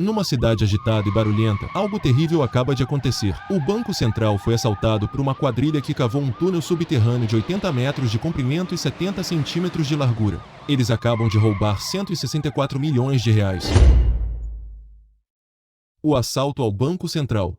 Numa cidade agitada e barulhenta, algo terrível acaba de acontecer. O Banco Central foi assaltado por uma quadrilha que cavou um túnel subterrâneo de 80 metros de comprimento e 70 centímetros de largura. Eles acabam de roubar 164 milhões de reais. O assalto ao Banco Central.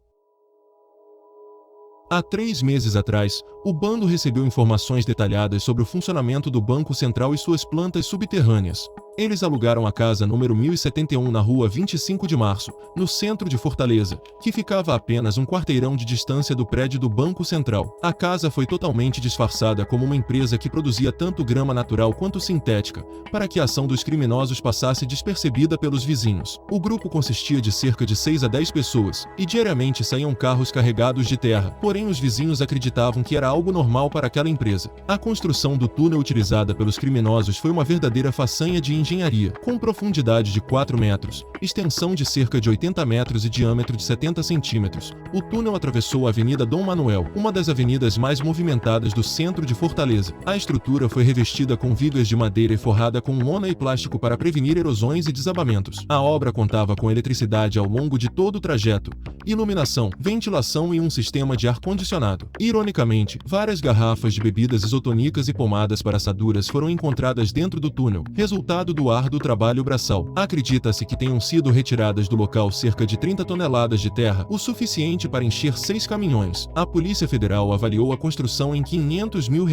Há 3 meses atrás, o bando recebeu informações detalhadas sobre o funcionamento do Banco Central e suas plantas subterrâneas. Eles alugaram a casa número 1071 na rua 25 de Março, no centro de Fortaleza, que ficava a apenas um quarteirão de distância do prédio do Banco Central. A casa foi totalmente disfarçada como uma empresa que produzia tanto grama natural quanto sintética, para que a ação dos criminosos passasse despercebida pelos vizinhos. O grupo consistia de cerca de 6 a 10 pessoas, e diariamente saíam carros carregados de terra, porém os vizinhos acreditavam que era algo normal para aquela empresa. A construção do túnel utilizada pelos criminosos foi uma verdadeira façanha de engenharia, com profundidade de 4 metros, extensão de cerca de 80 metros e diâmetro de 70 centímetros. O túnel atravessou a Avenida Dom Manuel, uma das avenidas mais movimentadas do centro de Fortaleza. A estrutura foi revestida com vigas de madeira e forrada com lona e plástico para prevenir erosões e desabamentos. A obra contava com eletricidade ao longo de todo o trajeto, iluminação, ventilação e um sistema de ar-condicionado. Ironicamente, várias garrafas de bebidas isotônicas e pomadas para assaduras foram encontradas dentro do túnel, resultado do árduo trabalho braçal. Acredita-se que tenham sido retiradas do local cerca de 30 toneladas de terra, o suficiente para encher 6 caminhões. A Polícia Federal avaliou a construção em R$500 mil.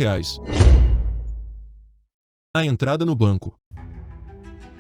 A entrada no banco.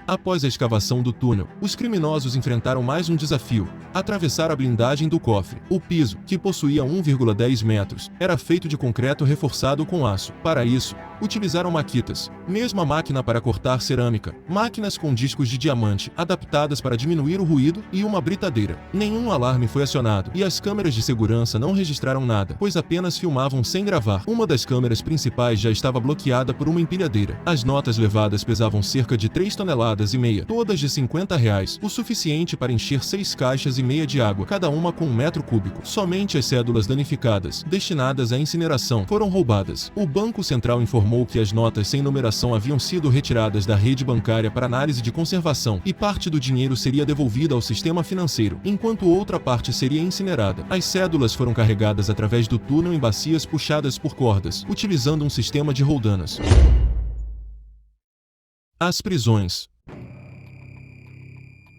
Após a escavação do túnel, os criminosos enfrentaram mais um desafio: atravessar a blindagem do cofre. O piso, que possuía 1,10 metros, era feito de concreto reforçado com aço. Para isso, utilizaram maquitas, mesma máquina para cortar cerâmica, máquinas com discos de diamante adaptadas para diminuir o ruído e uma britadeira. Nenhum alarme foi acionado e as câmeras de segurança não registraram nada, pois apenas filmavam sem gravar. Uma das câmeras principais já estava bloqueada por uma empilhadeira. As notas levadas pesavam cerca de 3,5 toneladas, todas de R$50, o suficiente para encher 6 caixas e meia de água, cada uma com 1 metro cúbico. Somente as cédulas danificadas, destinadas à incineração, foram roubadas. O Banco Central informou que as notas sem numeração haviam sido retiradas da rede bancária para análise de conservação e parte do dinheiro seria devolvida ao sistema financeiro, enquanto outra parte seria incinerada. As cédulas foram carregadas através do túnel em bacias puxadas por cordas, utilizando um sistema de roldanas. As prisões.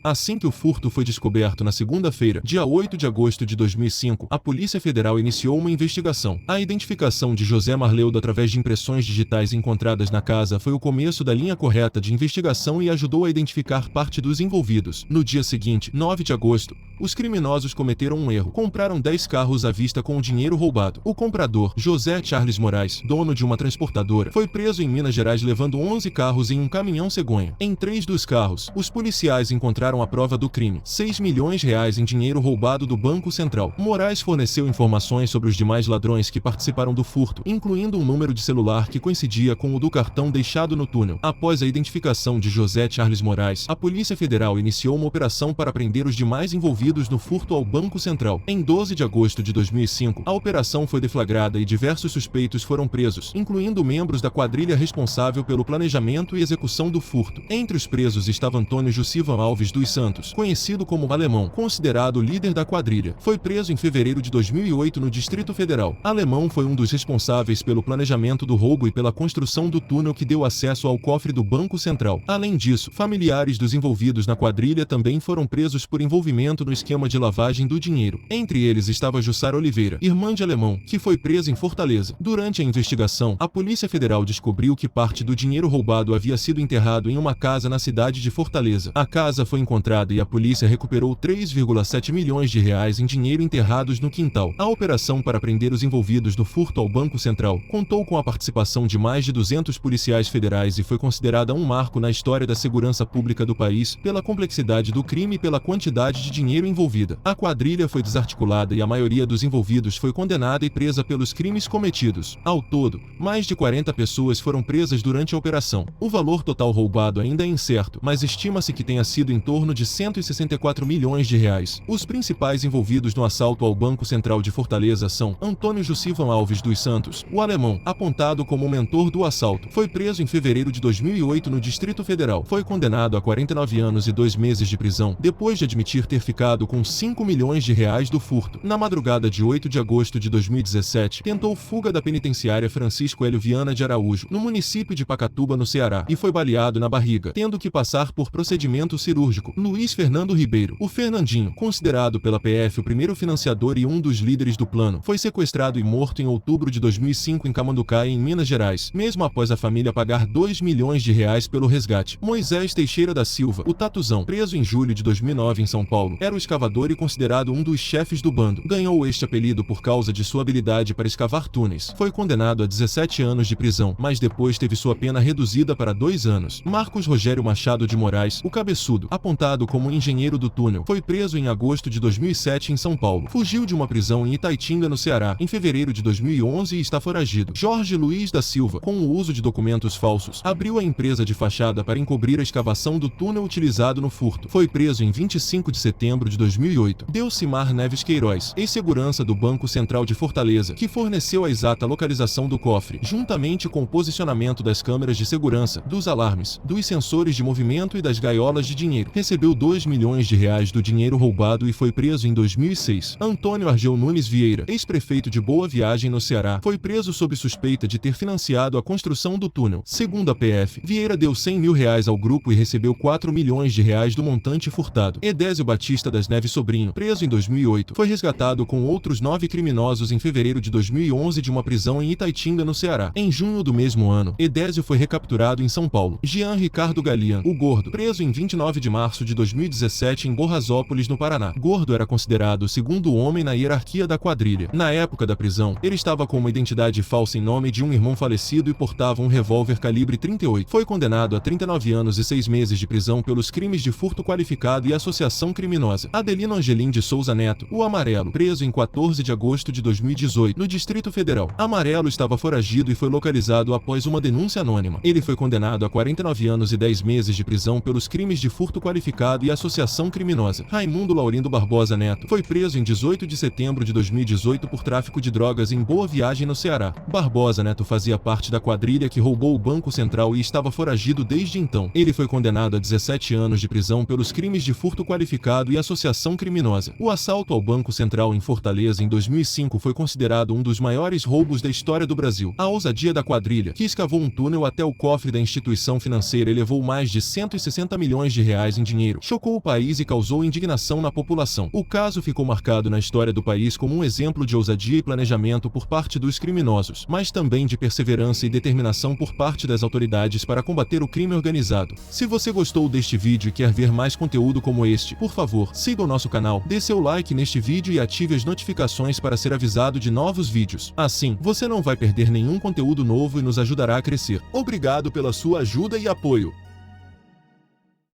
Assim que o furto foi descoberto na segunda-feira, dia 8 de agosto de 2005, a Polícia Federal iniciou uma investigação. A identificação de José Marleudo através de impressões digitais encontradas na casa foi o começo da linha correta de investigação e ajudou a identificar parte dos envolvidos. No dia seguinte, 9 de agosto, os criminosos cometeram um erro. Compraram 10 carros à vista com o dinheiro roubado. O comprador, José Charles Moraes, dono de uma transportadora, foi preso em Minas Gerais levando 11 carros em um caminhão cegonha. Em 3 dos carros, os policiais encontraram a prova do crime: R$6 milhões em dinheiro roubado do Banco Central. Moraes forneceu informações sobre os demais ladrões que participaram do furto, incluindo um número de celular que coincidia com o do cartão deixado no túnel. Após a identificação de José Charles Moraes, a Polícia Federal iniciou uma operação para prender os demais envolvidos no furto ao Banco Central. Em 12 de agosto de 2005, a operação foi deflagrada e diversos suspeitos foram presos, incluindo membros da quadrilha responsável pelo planejamento e execução do furto. Entre os presos estava Antônio Jussivan Alves dos Santos, conhecido como Alemão, considerado o líder da quadrilha. Foi preso em fevereiro de 2008 no Distrito Federal. Alemão foi um dos responsáveis pelo planejamento do roubo e pela construção do túnel que deu acesso ao cofre do Banco Central. Além disso, familiares dos envolvidos na quadrilha também foram presos por envolvimento no esquema de lavagem do dinheiro. Entre eles estava Jussara Oliveira, irmã de Alemão, que foi presa em Fortaleza. Durante a investigação, a Polícia Federal descobriu que parte do dinheiro roubado havia sido enterrado em uma casa na cidade de Fortaleza. A casa foi encontrada e a polícia recuperou R$3,7 milhões em dinheiro enterrados no quintal. A operação para prender os envolvidos no furto ao Banco Central contou com a participação de mais de 200 policiais federais e foi considerada um marco na história da segurança pública do país pela complexidade do crime e pela quantidade de dinheiro envolvida. A quadrilha foi desarticulada e a maioria dos envolvidos foi condenada e presa pelos crimes cometidos. Ao todo, mais de 40 pessoas foram presas durante a operação. O valor total roubado ainda é incerto, mas estima-se que tenha sido em torno de 164 milhões de reais. Os principais envolvidos no assalto ao Banco Central de Fortaleza são Antônio Jussivan Alves dos Santos, o alemão, apontado como o mentor do assalto. Foi preso em fevereiro de 2008 no Distrito Federal. Foi condenado a 49 anos e 2 meses de prisão, depois de admitir ter ficado com 5 milhões de reais do furto. Na madrugada de 8 de agosto de 2017, tentou fuga da penitenciária Francisco Hélio Viana de Araújo, no município de Pacatuba, no Ceará, e foi baleado na barriga, tendo que passar por procedimento cirúrgico. Luiz Fernando Ribeiro, o Fernandinho, considerado pela PF o primeiro financiador e um dos líderes do plano, foi sequestrado e morto em outubro de 2005 em Camanducaia, em Minas Gerais, mesmo após a família pagar 2 milhões de reais pelo resgate. Moisés Teixeira da Silva, o Tatuzão, preso em julho de 2009 em São Paulo, era o escavador e considerado um dos chefes do bando. Ganhou este apelido por causa de sua habilidade para escavar túneis. Foi condenado a 17 anos de prisão, mas depois teve sua pena reduzida para 2 anos. Marcos Rogério Machado de Moraes, o Cabeçudo, apontado como engenheiro do túnel, foi preso em agosto de 2007 em São Paulo. Fugiu de uma prisão em Itaitinga, no Ceará, em fevereiro de 2011 e está foragido. Jorge Luiz da Silva, com o uso de documentos falsos, abriu a empresa de fachada para encobrir a escavação do túnel utilizado no furto. Foi preso em 25 de setembro de 2008. Delcimar Neves Queiroz, ex-segurança do Banco Central de Fortaleza, que forneceu a exata localização do cofre, juntamente com o posicionamento das câmeras de segurança, dos alarmes, dos sensores de movimento e das gaiolas de dinheiro. Recebeu 2 milhões de reais do dinheiro roubado e foi preso em 2006. Antônio Argel Nunes Vieira, ex-prefeito de Boa Viagem, no Ceará, foi preso sob suspeita de ter financiado a construção do túnel. Segundo a PF, Vieira deu 100 mil reais ao grupo e recebeu 4 milhões de reais do montante furtado. Edésio Batista das Neves Sobrinho, preso em 2008, foi resgatado com outros 9 criminosos em fevereiro de 2011 de uma prisão em Itaitinga, no Ceará. Em junho do mesmo ano, Edésio foi recapturado em São Paulo. Jean Ricardo Galian, o Gordo, preso em 29 de março de 2017 em Borrazópolis, no Paraná. Gordo era considerado o segundo homem na hierarquia da quadrilha. Na época da prisão, ele estava com uma identidade falsa em nome de um irmão falecido e portava um revólver calibre 38. Foi condenado a 39 anos e 6 meses de prisão pelos crimes de furto qualificado e associação criminosa. Adelino Angelim de Souza Neto, o Amarelo, preso em 14 de agosto de 2018, no Distrito Federal. Amarelo estava foragido e foi localizado após uma denúncia anônima. Ele foi condenado a 49 anos e 10 meses de prisão pelos crimes de furto qualificado e associação criminosa. Raimundo Laurindo Barbosa Neto foi preso em 18 de setembro de 2018 por tráfico de drogas em Boa Viagem, no Ceará. Barbosa Neto fazia parte da quadrilha que roubou o Banco Central e estava foragido desde então. Ele foi condenado a 17 anos de prisão pelos crimes de furto qualificado e associação criminosa. O assalto ao Banco Central em Fortaleza em 2005 foi considerado um dos maiores roubos da história do Brasil. A ousadia da quadrilha, que escavou um túnel até o cofre da instituição financeira e levou mais de 160 milhões de reais em dinheiro, chocou o país e causou indignação na população. O caso ficou marcado na história do país como um exemplo de ousadia e planejamento por parte dos criminosos, mas também de perseverança e determinação por parte das autoridades para combater o crime organizado. Se você gostou deste vídeo e quer ver mais conteúdo como este, por favor, siga o nosso canal, dê seu like neste vídeo e ative as notificações para ser avisado de novos vídeos. Assim, você não vai perder nenhum conteúdo novo e nos ajudará a crescer. Obrigado pela sua ajuda e apoio.